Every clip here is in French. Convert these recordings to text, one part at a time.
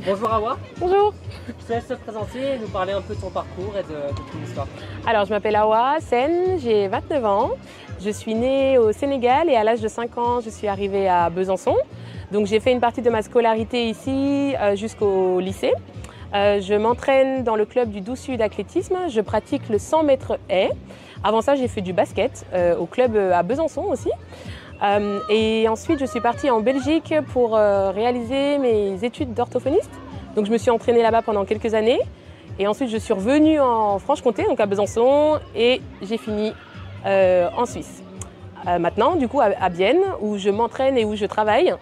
Bonjour Awa, Bonjour. je te laisse te présenter et nous parler un peu de ton parcours et de ton histoire. Alors, je m'appelle Awa Sen, j'ai 29 ans. Je suis née au Sénégal et à l'âge de 5 ans, je suis arrivée à Besançon. Donc, j'ai fait une partie de ma scolarité ici jusqu'au lycée. Je m'entraîne dans le club du Doux Sud Athlétisme. Je pratique le 100 mètres haies. Avant ça, j'ai fait du basket au club à Besançon aussi. Et ensuite, je suis partie en Belgique pour réaliser mes études d'orthophoniste. Donc, je me suis entraînée là-bas pendant quelques années. Et ensuite, je suis revenue en Franche-Comté, donc à Besançon, et j'ai fini en Suisse. Maintenant, du coup, à Bienne, où je m'entraîne et où je travaille.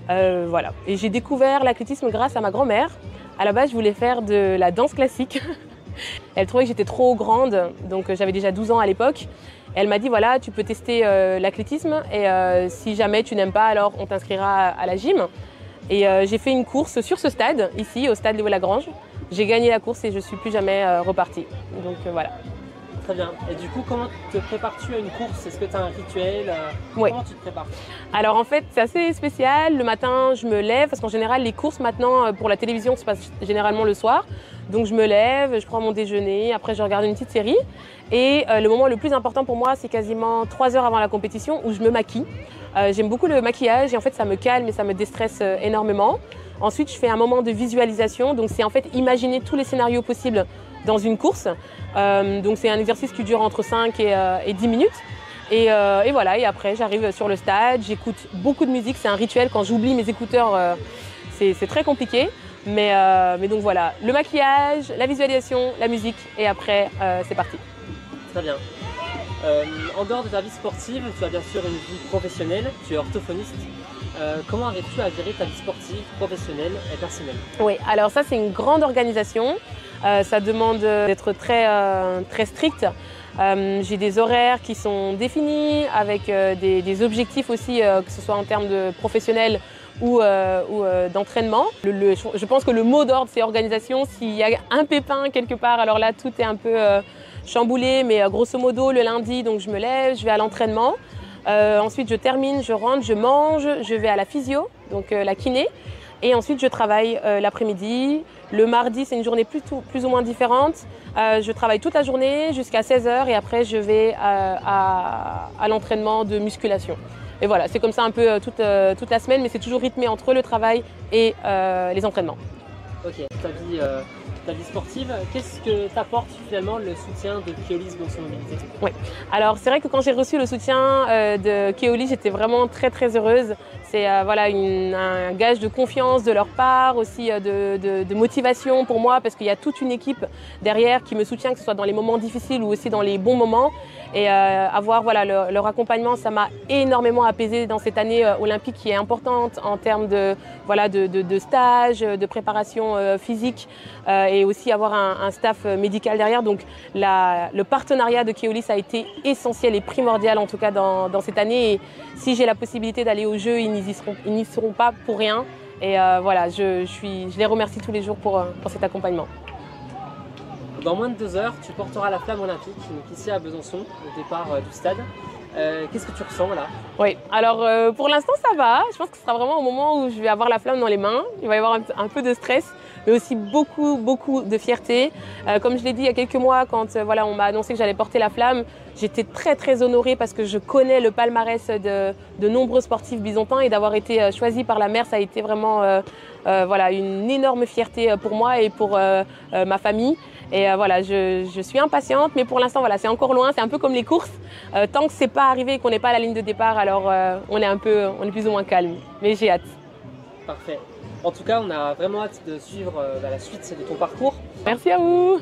Voilà. Et j'ai découvert l'athlétisme grâce à ma grand-mère. À la base, je voulais faire de la danse classique. Elle trouvait que j'étais trop grande, donc j'avais déjà 12 ans à l'époque. Elle m'a dit, voilà, tu peux tester l'athlétisme et si jamais tu n'aimes pas, alors on t'inscrira à la gym. Et j'ai fait une course sur ce stade, ici, au stade Léo-Lagrange. J'ai gagné la course et je ne suis plus jamais repartie. Donc voilà. Très bien. Et du coup, comment te prépares-tu à une course? Est-ce que tu as un rituel? Oui. Comment tu te prépares? Alors en fait, c'est assez spécial. Le matin, je me lève, parce qu'en général, les courses maintenant, pour la télévision, se passent généralement le soir. Donc je me lève, je prends mon déjeuner, après je regarde une petite série. Et le moment le plus important pour moi, c'est quasiment 3 heures avant la compétition où je me maquille. J'aime beaucoup le maquillage et en fait, ça me calme et ça me déstresse énormément. Ensuite, je fais un moment de visualisation. Donc c'est en fait imaginer tous les scénarios possibles dans une course. Donc c'est un exercice qui dure entre 5 et 10 minutes. Et voilà, et après j'arrive sur le stade, j'écoute beaucoup de musique, c'est un rituel, quand j'oublie mes écouteurs, c'est très compliqué. Mais donc voilà, le maquillage, la visualisation, la musique, et après c'est parti. Très bien. En dehors de ta vie sportive, tu as bien sûr une vie professionnelle, tu es orthophoniste. Comment arrives-tu à gérer ta vie sportive, professionnelle et personnelle? Oui, alors ça c'est une grande organisation, ça demande d'être très strict. J'ai des horaires qui sont définis avec des objectifs aussi, que ce soit en termes de professionnel ou d'entraînement. Je pense que le mot d'ordre c'est organisation. S'il y a un pépin quelque part, alors là tout est un peu chamboulé, mais grosso modo le lundi, donc je me lève, je vais à l'entraînement. Ensuite je termine, je rentre, je mange, je vais à la physio, donc la kiné. Et ensuite, je travaille l'après-midi. Le mardi, c'est une journée plus ou moins différente. Je travaille toute la journée jusqu'à 16 h et après, je vais à l'entraînement de musculation. Et voilà, c'est comme ça un peu toute la semaine, mais c'est toujours rythmé entre le travail et les entraînements. Ok, ta vie sportive, qu'est-ce que t'apporte finalement le soutien de Keolis dans son mobilité? Oui, alors c'est vrai que quand j'ai reçu le soutien de Keolis, j'étais vraiment très heureuse. C'est voilà, un gage de confiance de leur part, aussi de motivation pour moi, parce qu'il y a toute une équipe derrière qui me soutient, que ce soit dans les moments difficiles ou aussi dans les bons moments. Et avoir voilà, leur accompagnement, ça m'a énormément apaisée dans cette année olympique qui est importante en termes de stage, de préparation physique et aussi avoir un staff médical derrière. Donc le partenariat de Keolis a été essentiel et primordial en tout cas dans cette année. Et si j'ai la possibilité d'aller aux Jeux, ils n'y seront pas pour rien. Et voilà, je les remercie tous les jours pour cet accompagnement. Dans moins de 2 heures, tu porteras la flamme olympique, donc ici à Besançon, au départ du stade. Qu'est-ce que tu ressens là? Oui, alors pour l'instant ça va. Je pense que ce sera vraiment au moment où je vais avoir la flamme dans les mains. Il va y avoir un peu de stress, mais aussi beaucoup de fierté. Comme je l'ai dit il y a quelques mois, quand voilà, on m'a annoncé que j'allais porter la flamme, j'étais très honorée parce que je connais le palmarès de nombreux sportifs bisontins et d'avoir été choisie par la mer, ça a été vraiment voilà, une énorme fierté pour moi et pour ma famille. Et voilà, je suis impatiente, mais pour l'instant, voilà, c'est encore loin. C'est un peu comme les courses. Tant que c'est pas arrivé et qu'on n'est pas à la ligne de départ, alors on est plus ou moins calme. Mais j'ai hâte. Parfait. En tout cas, on a vraiment hâte de suivre la suite de ton parcours. Merci à vous.